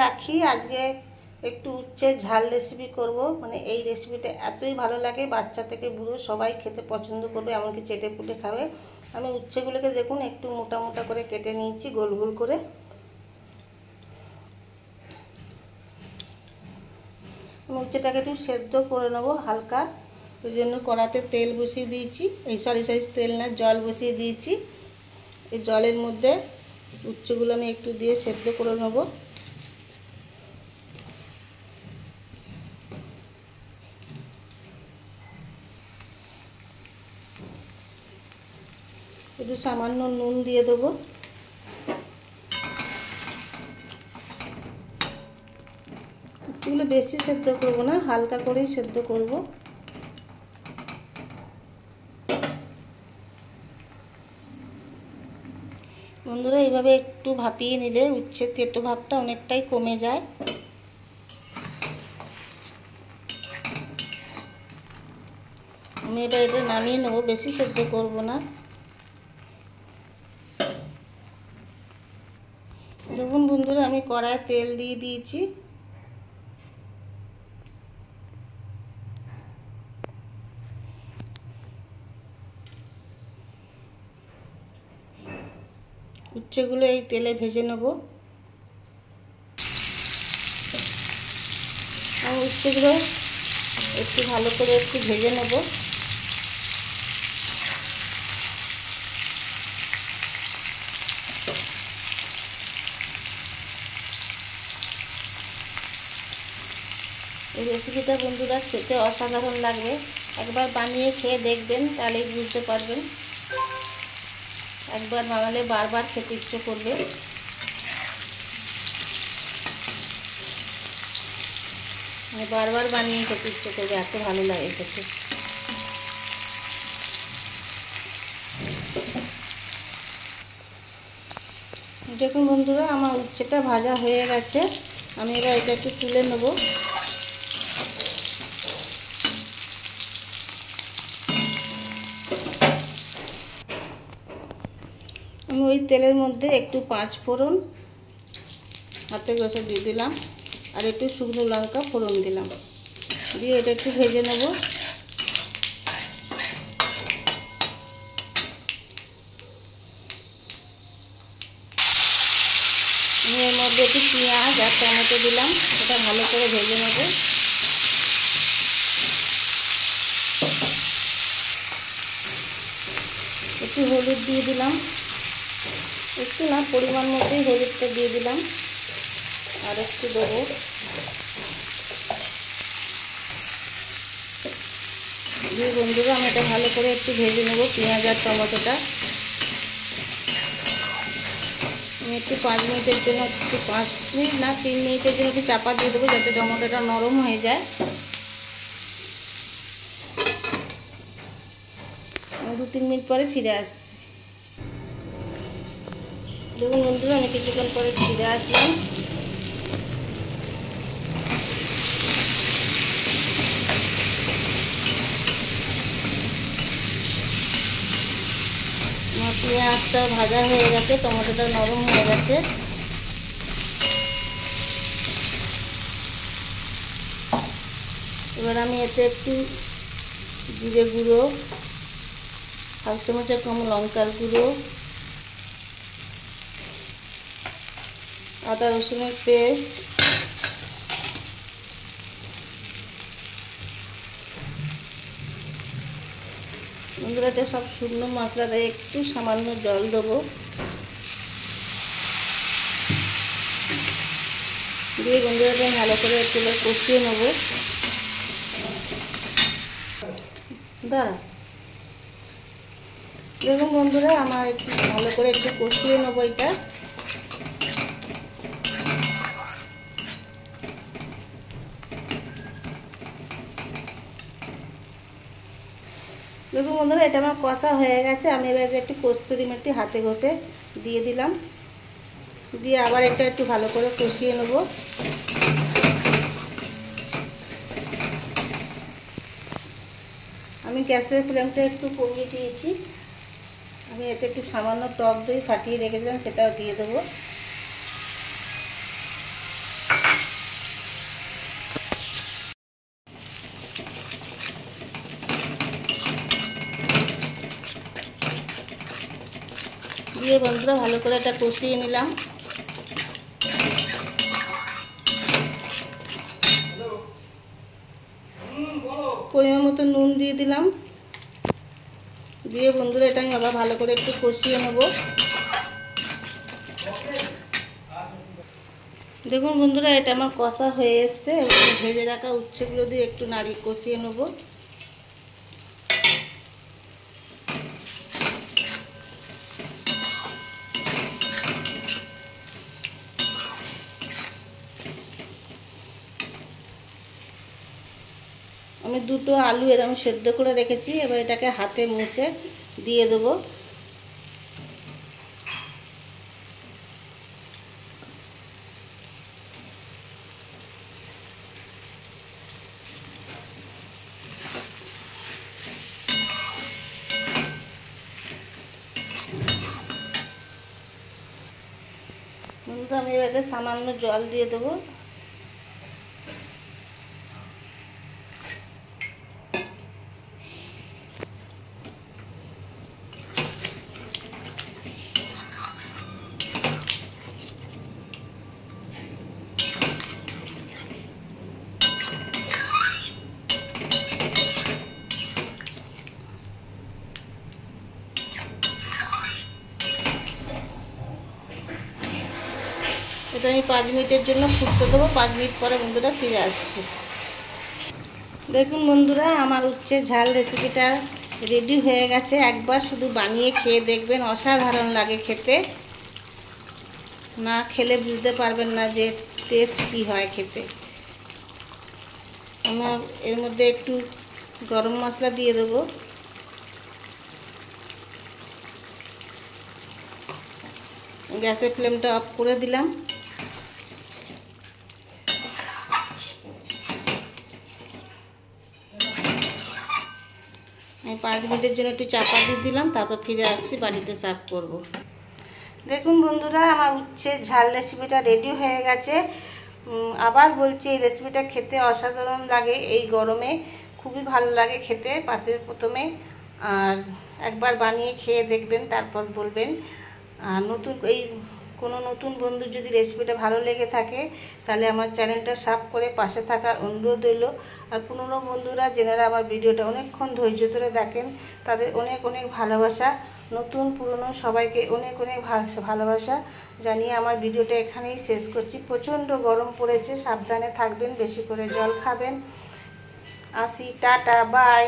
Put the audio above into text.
রাখি। আজকে একটু উচ্ছে ঝাল রেসিপি করব। মানে এই রেসিপিটা এতই ভালো লাগে, বাচ্চা থেকে বুড়ো সবাই খেতে পছন্দ করবে, এমনকি চেটে পুটে খাবে। আমি উচ্ছেগুলোকে দেখুন একটু মোটা মোটা করে কেটে নিয়েছি, গোল গোল করে। আমি উচ্ছেটাকে একটু সেদ্ধ করে নেবো হালকা। ওই জন্য কড়াতে তেল বসিয়ে দিয়েছি, সরি তেল না, জল বসিয়ে দিয়েছি। এই জলের মধ্যে উচ্ছেগুলো আমি একটু দিয়ে সেদ্ধ করে নেবো। একটু সামান্য নুন দিয়ে দেবো। উচ্ছেগুলো বেশি সেদ্ধ করব না, হালকা করেই সেদ্ধ করব। বন্ধুরা, এইভাবে একটু ভাপিয়ে নিলে উচ্ছের তেতো ভাবটা অনেকটাই কমে যায়। আমি এবার এটা নামিয়ে নেবো, বেশি সেদ্ধ করব না। দেখুন বন্ধুরা, আমি কড়ায় তেল দিয়ে দিয়েছি। উচ্ছেগুলো এই তেলে ভেজে নেব। আমি উচ্ছেগুলো একটু ভালো করে একটু ভেজে নেব। এই রেসিপিটা বন্ধুরা খেতে অসাধারণ লাগবে। একবার বানিয়ে খেয়ে দেখবেন, তাহলেই বুঝতে পারবেন। একবার বানালে বারবার খেতে ইচ্ছে করবে। বারবার বানিয়ে খেতে ইচ্ছে করবে, এত ভালো লাগে খেতে। দেখুন বন্ধুরা, আমার উচ্ছেটা ভাজা হয়ে গেছে। আমি এবার এটা একটু তুলে নেব। আমি ওই তেলের মধ্যে একটু 5 ফোড়ন হাতে ঘষে দিয়ে দিলাম, আর একটু শুকনো লঙ্কা ফোড়ন দিলাম, দিয়ে এটা একটু ভেজে নেব। আমি এর মধ্যে একটু পেঁয়াজ আর টমেটো দিলাম, এটা ভালো করে ভেজে নেব। একটু হলুদ দিয়ে দিলাম, একটু না, পরিমাণ মতোই হলুদটা দিয়ে দিলাম, আর একটু দেবো। দিয়ে বন্ধুরা, আমি এটা ভালো করে একটু ভেজে নেব পেঁয়াজ আর টমেটোটা। আমি একটু 5 মিনিটের জন্য, একটু 5 মিনিট না 3 মিনিটের জন্য একটু চাপা দিয়ে দেবো, যাতে টমেটোটা নরম হয়ে যায়। আমি 2-3 মিনিট পরে ফিরে আসছি। দেখুন বন্ধুরা, আমি কিছুক্ষণ পরে ফিরে আসলাম। আমার পেঁয়াজটা ভাজা হয়ে গেছে, টমেটোটা নরম হয়ে গেছে। এবার আমি এতে একটু জিরে গুঁড়ো, 1/2 চামচের কম লঙ্কার গুঁড়ো, আদা রসুনের পেস্ট, বন্ধুরা এটা সব শুকনো মশলা, দিয়ে একটু সামান্য জল দেবো। দিয়ে বন্ধুরা ভালো করে একটু কষিয়ে নেবো। দেখুন বন্ধুরা, আমার একটু ভালো করে একটু কষিয়ে নেবো এটা। দেখুন বন্ধুরা, এটা আমার কষা হয়ে গেছে। আমি এবার একটু কস্তুরি মেথি হাতে ঘষে দিয়ে দিলাম, দিয়ে আবার এটা একটু ভালো করে কষিয়ে নেব। আমি গ্যাসের ফ্লেমটা একটু কমিয়ে দিয়েছি। আমি এতে একটু সামান্য টক দই ফাটিয়ে রেখেছিলাম, সেটাও দিয়ে দেবো। দিয়ে বন্ধুরা ভালো করে এটা কষিয়ে নিলাম। পরিমাণ মতো নুন দিয়ে দিলাম, দিয়ে বন্ধুরা এটা আমি আবার ভালো করে একটু কষিয়ে নেব। দেখুন বন্ধুরা এটা আমার কষা হয়ে এসছে, ভেজে রাখা উচ্ছেগুলো দিয়ে একটু নাড়িয়ে কষিয়ে নেব। আমি দুটো আলু এরকম সেদ্ধ করে রেখেছি, এবার এটাকে হাতে মুছে দিয়ে দেবো। বন্ধুরা আমি এবারে সামান্য জল দিয়ে দেবো। এটা আমি 5 মিনিটের জন্য ফুটতে দেবো। 5 মিনিট পরে বন্ধুরা ফিরে আসছি। দেখুন বন্ধুরা আমার উচ্ছের ঝাল রেসিপিটা রেডি হয়ে গেছে। একবার শুধু বানিয়ে খেয়ে দেখবেন, অসাধারণ লাগে খেতে। না খেলে বুঝতে পারবেন না যে টেস্ট কি হয় খেতে। আমার এর মধ্যে একটু গরম মশলা দিয়ে দেবো। গ্যাসের ফ্লেমটা অফ করে দিলাম। আমি 5 মিনিটের জন্য একটু চাপা দিয়ে দিলাম, তারপর ফিরে আসছি, বাড়িতে সার্ভ করব। দেখুন বন্ধুরা আমার উচ্ছের ঝাল রেসিপিটা রেডি হয়ে গেছে। আবার বলছি এই রেসিপিটা খেতে অসাধারণ লাগে, এই গরমে খুবই ভালো লাগে খেতে পাতের প্রথমে। আর একবার বানিয়ে খেয়ে দেখবেন, তারপর বলবেন। আর কোনো নতুন বন্ধুর যদি রেসিপিটা ভালো লেগে থাকে তাহলে আমার চ্যানেলটা সাবস্ক্রাইব করে পাশে থাকার অনুরোধ রইল। আর পুরনো বন্ধুরা যেনারা আমার ভিডিওটা অনেকক্ষণ ধৈর্য ধরে দেখেন তাদের অনেক অনেক ভালোবাসা। নতুন পুরনো সবাইকে অনেক অনেক ভালোবাসা জানিয়ে আমার ভিডিওটা এখানেই শেষ করছি। প্রচণ্ড গরম পড়েছে, সাবধানে থাকবেন, বেশি করে জল খাবেন। আসি, টাটা, বাই।